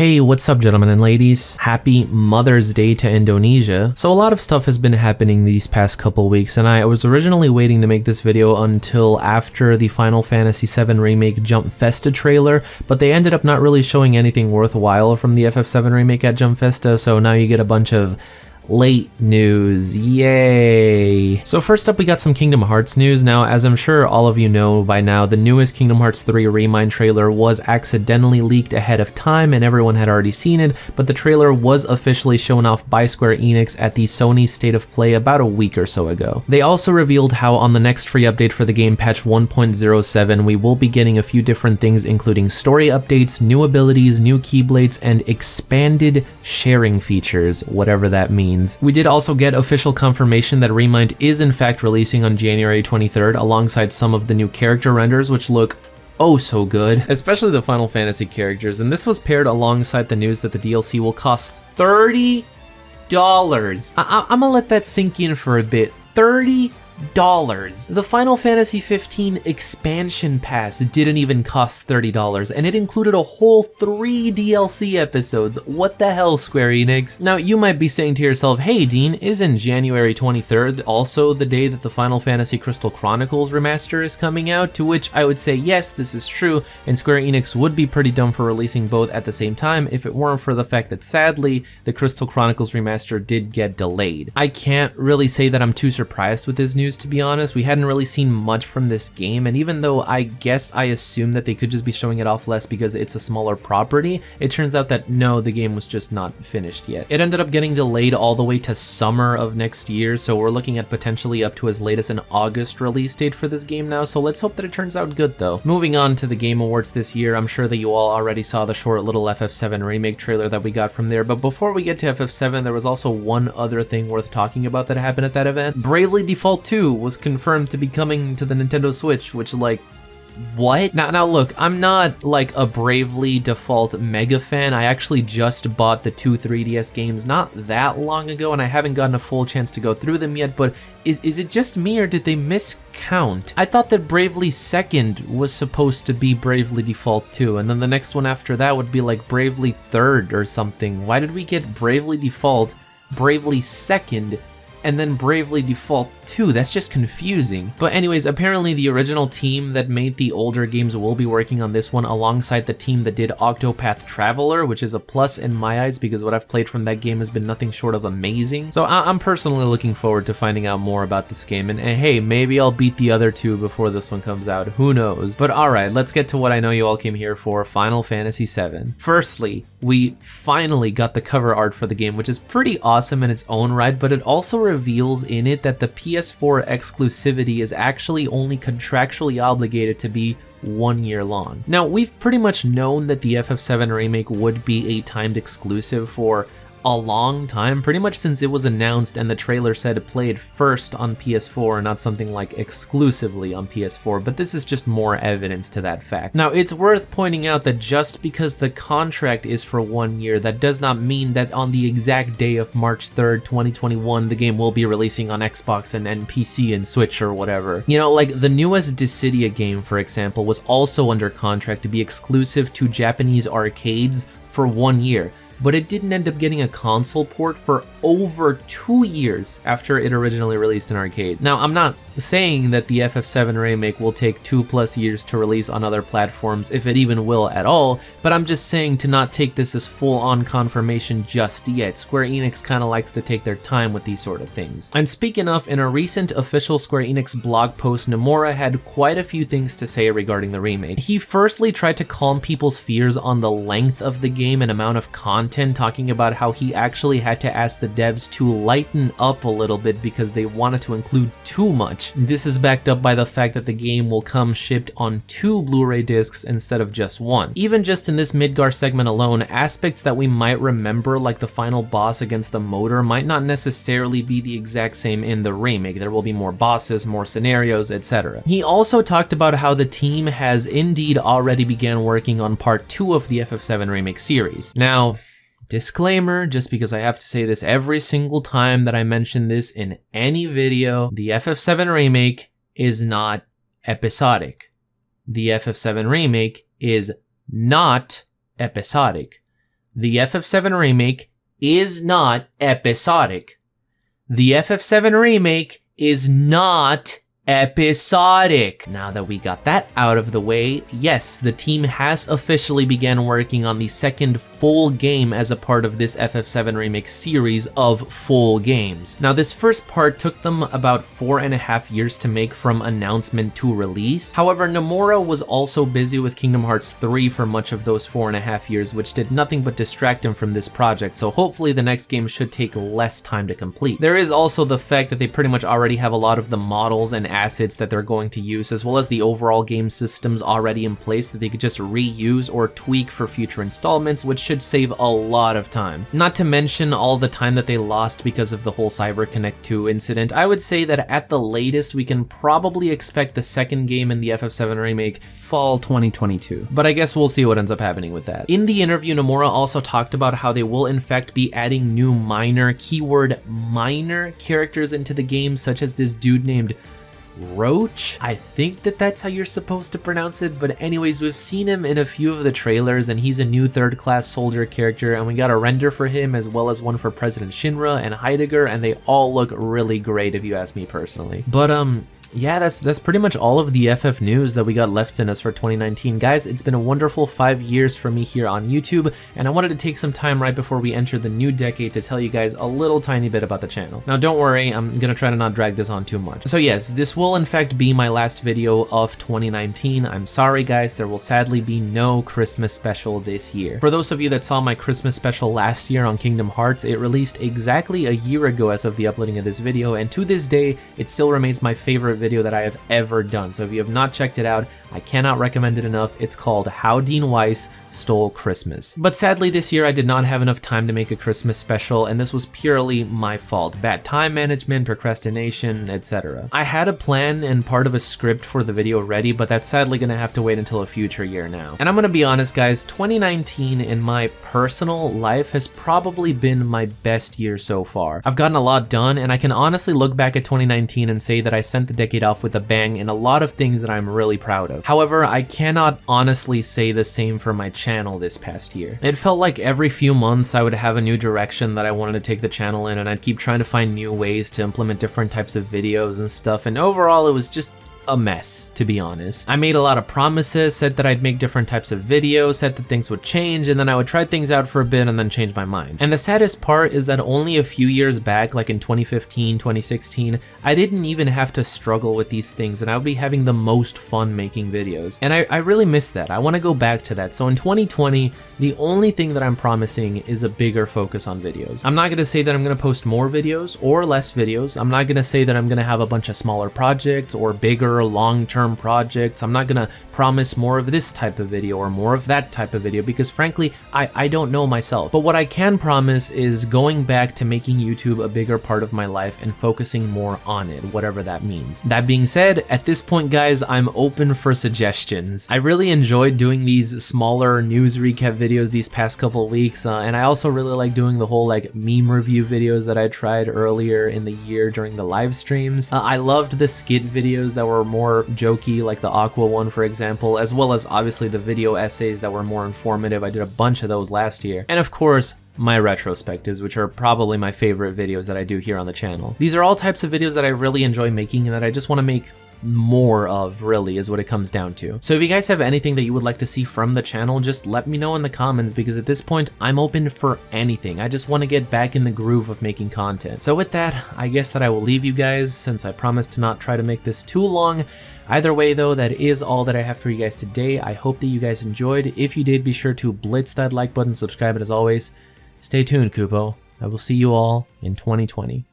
Hey, what's up gentlemen and ladies? Happy Mother's Day to Indonesia. So a lot of stuff has been happening these past couple weeks, and I was originally waiting to make this video until after the Final Fantasy VII Remake Jump Festa trailer, but they ended up not really showing anything worthwhile from the FF7 Remake at Jump Festa, so now you get a bunch of late news, yay! So first up we got some Kingdom Hearts news. Now, as I'm sure all of you know by now, the newest Kingdom Hearts 3 Remind trailer was accidentally leaked ahead of time and everyone had already seen it, but the trailer was officially shown off by Square Enix at the Sony State of Play about a week or so ago. They also revealed how on the next free update for the game, patch 1.07, we will be getting a few different things including story updates, new abilities, new keyblades, and expanded sharing features, whatever that means. We did also get official confirmation that Remind is in fact releasing on January 23rd alongside some of the new character renders which look oh so good, especially the Final Fantasy characters, and this was paired alongside the news that the DLC will cost $30. I'm gonna let that sink in for a bit. $30. The Final Fantasy XV expansion pass didn't even cost $30, and it included a whole 3 DLC episodes. What the hell, Square Enix? Now, you might be saying to yourself, hey Dean, isn't January 23rd also the day that the Final Fantasy Crystal Chronicles remaster is coming out? To which I would say, yes, this is true, and Square Enix would be pretty dumb for releasing both at the same time if it weren't for the fact that sadly, the Crystal Chronicles remaster did get delayed. I can't really say that I'm too surprised with this news, to be honest. We hadn't really seen much from this game, and even though I guess I assumed that they could just be showing it off less because it's a smaller property, it turns out that no, the game was just not finished yet. It ended up getting delayed all the way to summer of next year, so we're looking at potentially up to as late as an August release date for this game now, so let's hope that it turns out good though. Moving on to the Game Awards this year, I'm sure that you all already saw the short little FF7 Remake trailer that we got from there, but before we get to FF7, there was also one other thing worth talking about that happened at that event. Bravely Default 2 was confirmed to be coming to the Nintendo Switch, which like, what? Now look, I'm not like a Bravely Default mega fan. I actually just bought the 2 3DS games not that long ago, and I haven't gotten a full chance to go through them yet, but is it just me or did they miscount? I thought that Bravely Second was supposed to be Bravely Default 2, and then the next one after that would be like Bravely Third or something. Why did we get Bravely Default, Bravely Second, and then Bravely Default 2, that's just confusing. But anyways, apparently the original team that made the older games will be working on this one alongside the team that did Octopath Traveler, which is a plus in my eyes because what I've played from that game has been nothing short of amazing. So I'm personally looking forward to finding out more about this game, and hey, maybe I'll beat the other two before this one comes out, who knows. But alright, let's get to what I know you all came here for, Final Fantasy VII. Firstly, we finally got the cover art for the game, which is pretty awesome in its own right, but it also reveals in it that the PS4 exclusivity is actually only contractually obligated to be 1 year long. Now, we've pretty much known that the FF7 Remake would be a timed exclusive for a long time, pretty much since it was announced and the trailer said it played first on PS4, not something like exclusively on PS4, but this is just more evidence to that fact. Now, it's worth pointing out that just because the contract is for 1 year, that does not mean that on the exact day of March 3rd, 2021, the game will be releasing on Xbox and PC and Switch or whatever. You know, like the newest Dissidia game, for example, was also under contract to be exclusive to Japanese arcades for 1 year, but it didn't end up getting a console port for over 2 years after it originally released in arcade. Now, I'm not saying that the FF7 Remake will take 2+ years to release on other platforms, if it even will at all, but I'm just saying to not take this as full-on confirmation just yet. Square Enix kinda likes to take their time with these sort of things. And speaking of, in a recent official Square Enix blog post, Nomura had quite a few things to say regarding the remake. He firstly tried to calm people's fears on the length of the game and amount of content, talking about how he actually had to ask the devs to lighten up a little bit because they wanted to include too much. This is backed up by the fact that the game will come shipped on 2 Blu-ray discs instead of just 1. Even just in this Midgar segment alone, aspects that we might remember, like the final boss against the motor, might not necessarily be the exact same in the remake. There will be more bosses, more scenarios, etc. He also talked about how the team has indeed already began working on part 2 of the FF7 Remake series. Now, disclaimer, just because I have to say this every single time that I mention this in any video, the FF7 Remake is not episodic. The FF7 Remake is not episodic. The FF7 Remake is not episodic. The FF7 Remake is not episodic. Now that we got that out of the way, yes, the team has officially began working on the second full game as a part of this FF7 Remake series of full games. Now, this first part took them about 4.5 years to make from announcement to release. However, Nomura was also busy with Kingdom Hearts 3 for much of those 4.5 years, which did nothing but distract him from this project, so hopefully the next game should take less time to complete. There is also the fact that they pretty much already have a lot of the models and assets that they're going to use, as well as the overall game systems already in place that they could just reuse or tweak for future installments, which should save a lot of time. Not to mention all the time that they lost because of the whole CyberConnect 2 incident. I would say that at the latest we can probably expect the second game in the FF7 Remake fall 2022. But I guess we'll see what ends up happening with that. In the interview, Nomura also talked about how they will in fact be adding new minor, keyword minor, characters into the game, such as this dude named Roach? I think that's how you're supposed to pronounce it, but anyways, we've seen him in a few of the trailers and he's a new third-class soldier character, and we got a render for him as well as one for President Shinra and Heidegger, and they all look really great if you ask me personally. But yeah, that's pretty much all of the FF news that we got left in us for 2019. Guys, it's been a wonderful 5 years for me here on YouTube, and I wanted to take some time right before we enter the new decade to tell you guys a little tiny bit about the channel. Now, don't worry, I'm gonna try to not drag this on too much. So yes, this will in fact be my last video of 2019. I'm sorry guys, there will sadly be no Christmas special this year. For those of you that saw my Christmas special last year on Kingdom Hearts, it released exactly a year ago as of the uploading of this video, and to this day, it still remains my favorite video that I have ever done. So if you have not checked it out, I cannot recommend it enough. It's called How Dean Weiss Stole Christmas. But sadly this year I did not have enough time to make a Christmas special, and this was purely my fault. Bad time management, procrastination, etc. I had a plan and part of a script for the video ready, but that's sadly gonna have to wait until a future year now. And I'm gonna be honest guys, 2019 in my personal life has probably been my best year so far. I've gotten a lot done, and I can honestly look back at 2019 and say that I sent the decade off with a bang in a lot of things that I'm really proud of. However, I cannot honestly say the same for my channel this past year. It felt like every few months I would have a new direction that I wanted to take the channel in, and I'd keep trying to find new ways to implement different types of videos and stuff, and overall it was just a mess, to be honest. I made a lot of promises, said that I'd make different types of videos, said that things would change, and then I would try things out for a bit and then change my mind. And the saddest part is that only a few years back, like in 2015, 2016, I didn't even have to struggle with these things, and I would be having the most fun making videos. And I really miss that. I want to go back to that. So in 2020, the only thing that I'm promising is a bigger focus on videos. I'm not going to say that I'm going to post more videos or less videos. I'm not going to say that I'm going to have a bunch of smaller projects or bigger long-term projects. I'm not gonna promise more of this type of video or more of that type of video, because frankly, I don't know myself. But what I can promise is going back to making YouTube a bigger part of my life and focusing more on it, whatever that means. That being said, at this point guys, I'm open for suggestions. I really enjoyed doing these smaller news recap videos these past couple weeks, and I also really like doing the whole like meme review videos that I tried earlier in the year during the live streams. I loved the skit videos that were more jokey, like the Aqua one for example, as well as obviously the video essays that were more informative. I did a bunch of those last year. And of course, my retrospectives, which are probably my favorite videos that I do here on the channel. These are all types of videos that I really enjoy making and that I just want to make more of, really, is what it comes down to. So if you guys have anything that you would like to see from the channel, just let me know in the comments, because at this point I'm open for anything. I just want to get back in the groove of making content. So with that, I guess that I will leave you guys, since I promised to not try to make this too long. Either way though, that is all that I have for you guys today. I hope that you guys enjoyed. If you did, be sure to blitz that like button, subscribe, and as always, stay tuned, Kupo. I will see you all in 2020.